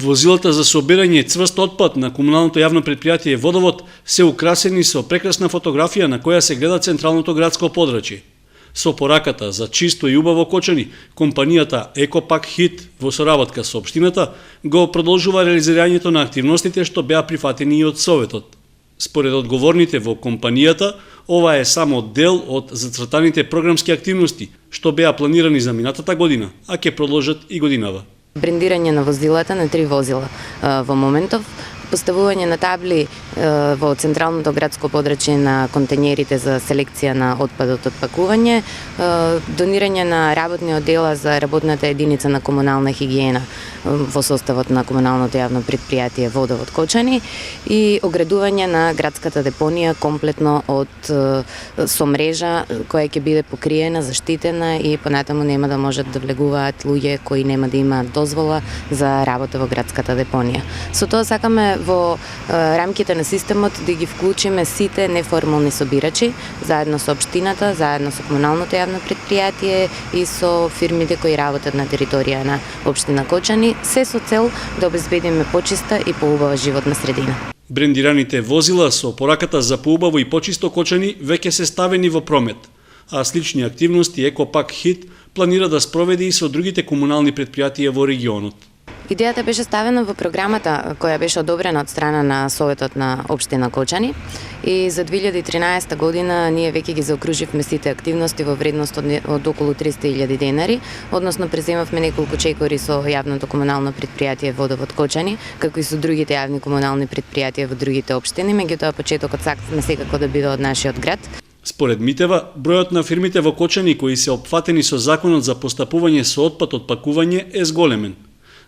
Возилата за собирање цврст отпад на комуналното јавно предпријатие Водовод се украсени со прекрасна фотографија на која се гледа централното градско подрачје. Со пораката за чисто и убаво кочани, компанијата Екопак Хит во соработка со општината го продолжува реализирањето на активностите што беа прифатени и од Советот. Според одговорните во компанијата, ова е само дел од зацртаните програмски активности што беа планирани за минатата година, а ќе продолжат и годинава. Брендирање на возилата на 3 возила во моментов, поставување на табли во централното градско подрачје на контењерите за селекција на отпадот од пакување, донирање на работни оддела за работната единица на комунална хигиена во составот на комуналното јавно предпријатие Водовод Кочани и оградување на градската депонија комплетно со мрежа која ќе биде покриена, заштитена и понатаму нема да можат да влегуваат луѓе кои нема да имаат дозвола за работа во градската депонија. Со тоа сакаме во рамките на системот да ги вклучиме сите неформални собирачи, заедно со општината, заедно со комуналното јавно предпријатие и со фирмите кои работат на територија на општина Кочани, се со цел да обезбедиме почиста и поубава животна средина. Брендираните возила со пораката за поубаво и почисто Кочани веќе се ставени во промет, а слични активности Екопак Хит планира да спроведе и со другите комунални предпријатија во регионот. Идејата беше ставена во програмата која беше одобрена од страна на Советот на општина Кочани и за 2013 година ние веќе ги заокруживме сите активности во вредност од околу 300.000 денари, односно преземавме неколку чекори со јавното комунално предпријатие Водовод Кочани, како и со другите јавни комунални предпријатија во другите општини, меѓутоа почетокот сакаме секако да биде од нашиот град. Според Митева, бројот на фирмите во Кочани кои се опфатени со законот за постапување со отпад од пакување е зголемен.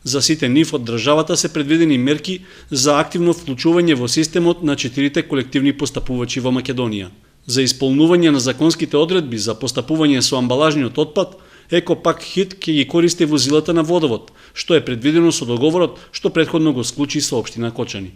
За сите нив од државата се предвидени мерки за активно вклучување во системот на 4 колективни постапувачи во Македонија. За исполнување на законските одредби за постапување со амбалажниот отпад, Екопак Хит ќе ги користи возилата на Водовод, што е предвидено со договорот што претходно го склучи со општина Кочани.